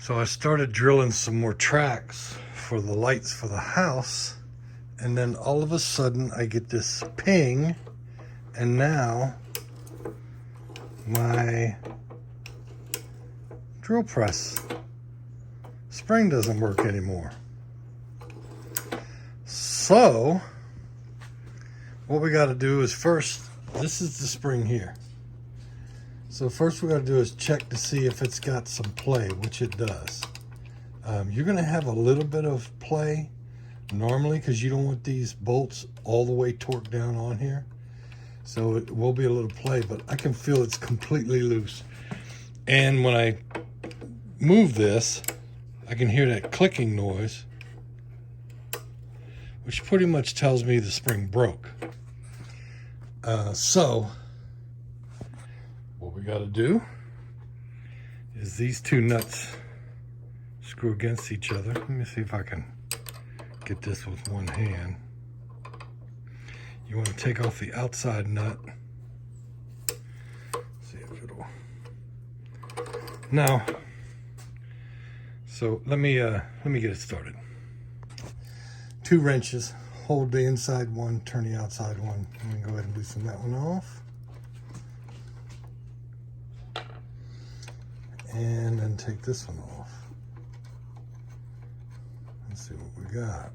So I started drilling some more tracks for the lights for the house, and then all of a sudden I get this ping, and now my drill press spring doesn't work anymore. So what we got to do is first, this is the spring here. So first we're going to do is check to see if it's got some play, which it does. You're going to have a little bit of play normally because you don't want these bolts all the way torqued down on here. So it will be a little play, but I can feel it's completely loose. And when I move this, I can hear that clicking noise, which pretty much tells me the spring broke. So what we got to do is these two nuts screw against each other. Let me see if I can get this with one hand. You want to take off the outside nut. See if it'll. Now, so let me get it started. 2 wrenches. Hold the inside one, turn the outside one. I'm gonna go ahead and loosen that one off. And then take this one off. Let's see what we got.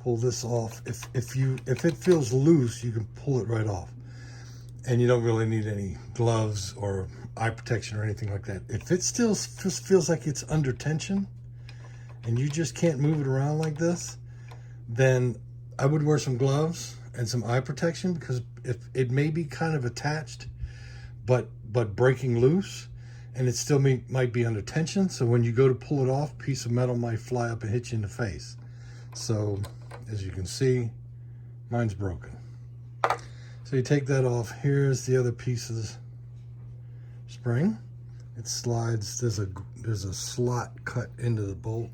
Pull this off. If it feels loose, you can pull it right off. And you don't really need any gloves or eye protection or anything like that. If it still just feels like it's under tension and you just can't move it around like this, then I would wear some gloves and some eye protection, because if it may be kind of attached but breaking loose, and it still might be under tension. So when you go to pull it off, a piece of metal might fly up and hit you in the face. So as you can see, mine's broken. So you take that off. Here's the other piece of the spring. It slides. There's a slot cut into the bolt,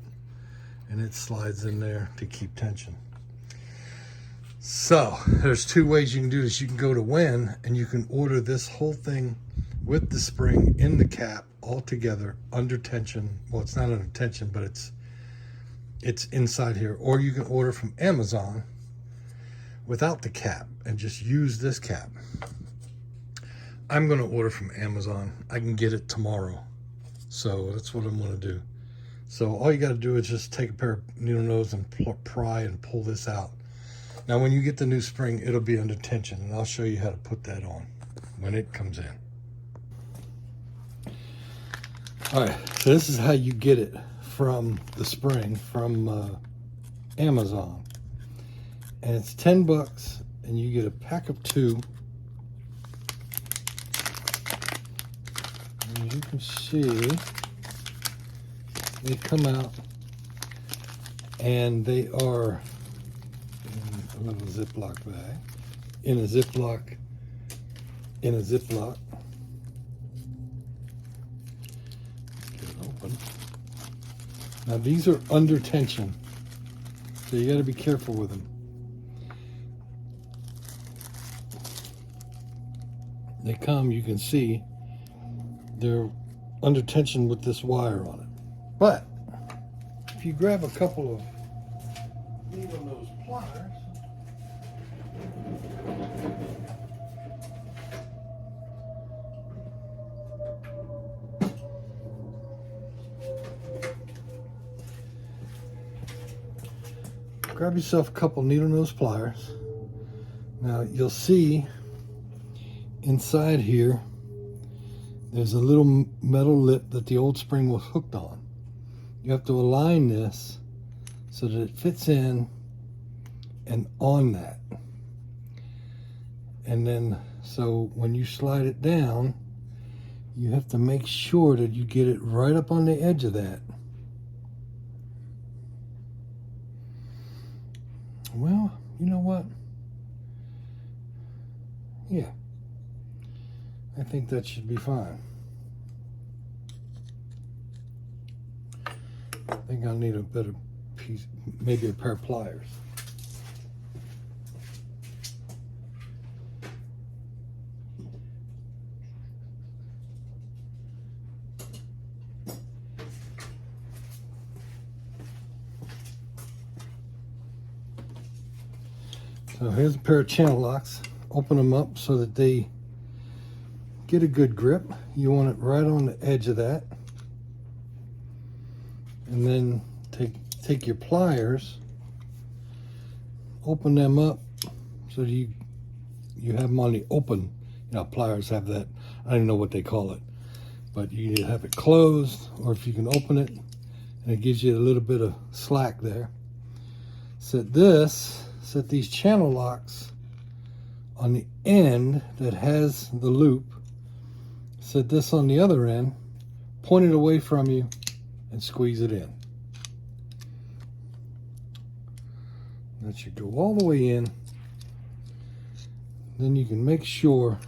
and it slides in there to keep tension. So there's 2 ways you can do this. You can go to WEN and you can order this whole thing with the spring in the cap all together under tension. Well, it's not under tension, but it's inside here. Or you can order from Amazon without the cap and just use this cap. I'm going to order from Amazon. I can get it tomorrow. So that's what I'm going to do. So all you got to do is just take a pair of needle nose and pry and pull this out. Now when you get the new spring, it'll be under tension, and I'll show you how to put that on when it comes in. All right, so this is how you get it from the spring from Amazon. And it's $10, and you get a pack of 2. And as you can see, they come out, and they are in a little Ziploc bag, in a Ziploc. Let's get it open. Now these are under tension, so you got to be careful with them. They come, you can see, they're under tension with this wire on it. But if you grab a couple of needle nose pliers, grab yourself a couple needle nose pliers. Now you'll see inside here there's a little metal lip that the old spring was hooked on. You have to align this so that it fits in and on that. And then, so when you slide it down, you have to make sure that you get it right up on the edge of that. Well, you know what? Yeah, I think that should be fine. I think I'll need a better piece, maybe a pair of pliers. So here's a pair of channel locks. Open them up so that they get a good grip. You want it right on the edge of that. And then take your pliers, open them up so you have them on the open. You know, pliers have that, I don't even know what they call it, but you either have it closed, or if you can open it and it gives you a little bit of slack there. Set these channel locks on the end that has the loop. Set this on the other end, point it away from you, and squeeze it in. That should go all the way in. Then you can make sure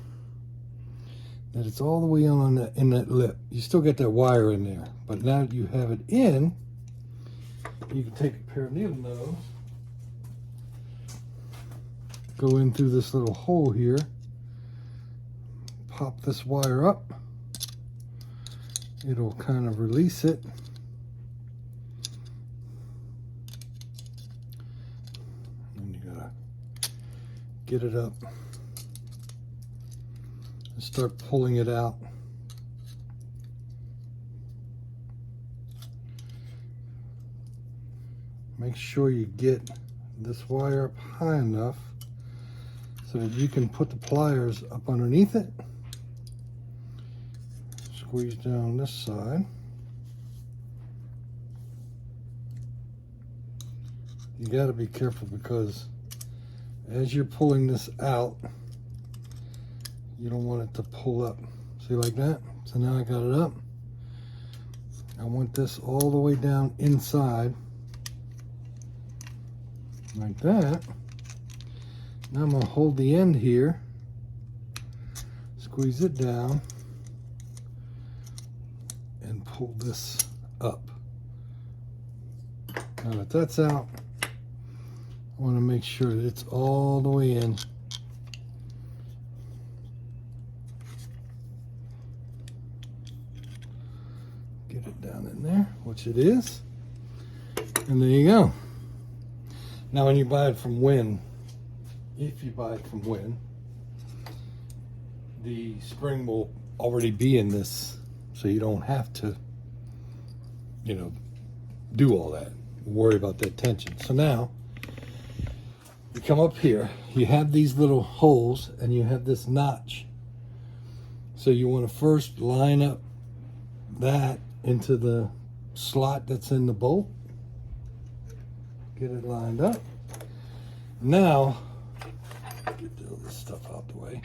that it's all the way in that lip. You still get that wire in there, but now that you have it in, you can take a pair of needle nose, go in through this little hole here, pop this wire up. It'll kind of release it. And you gotta get it up and start pulling it out. Make sure you get this wire up high enough so that you can put the pliers up underneath it. Squeeze down this side. You got to be careful because as you're pulling this out, you don't want it to pull up. See, like that? So now I got it up. I want this all the way down inside. Like that. Now I'm going to hold the end here, squeeze it down, and pull this up. Now that that's out, I want to make sure that it's all the way in. Get it down in there, which it is. And there you go. Now when you buy it from WEN, if you buy it from WEN, the spring will already be in this, so you don't have to, you know, do all that, worry about that tension. So now, you come up here, you have these little holes, and you have this notch. So you want to first line up that into the slot that's in the bolt. Get it lined up. Now, get all this stuff out the way.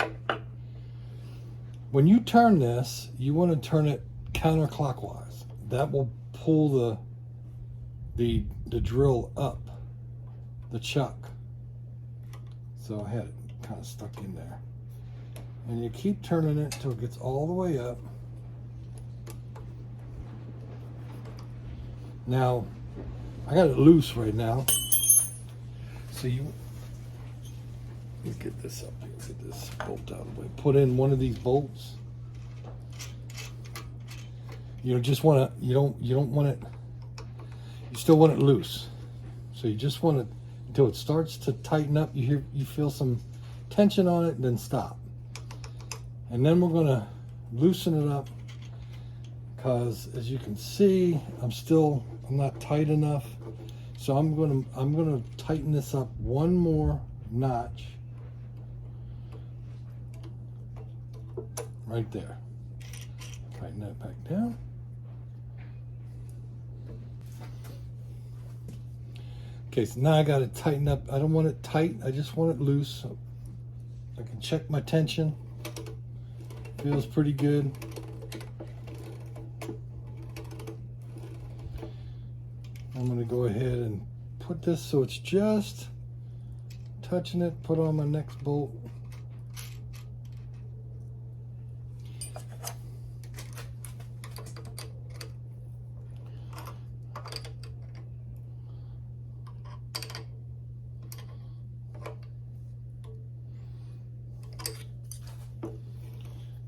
When you turn this, you want to turn it counterclockwise. That will pull the drill up, the chuck. So I had it kind of stuck in there. And you keep turning it until it gets all the way up. Now, I got it loose right now. So let's get this up here, get this bolt out of the way. Put in one of these bolts. You just want to, you don't want it, you still want it loose. So you just want it until it starts to tighten up. You feel some tension on it, then stop. And then we're going to loosen it up because as you can see, I'm not tight enough. So I'm going to tighten this up one more notch right there. Tighten that back down. Okay, so now I got to tighten up. I don't want it tight, I just want it loose. So I can check my tension. Feels pretty good. I'm going to go ahead and put this so it's just touching it, put on my next bolt.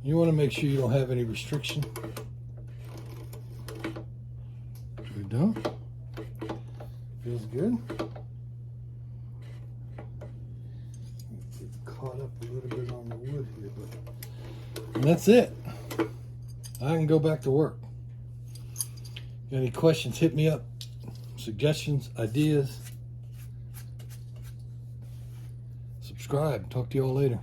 You want to make sure you don't have any restriction. We don't. Feels good. a little bit on the wood here, but And that's it. I can go back to work. Got any questions, hit me up. Suggestions, ideas. Subscribe. Talk to you all later.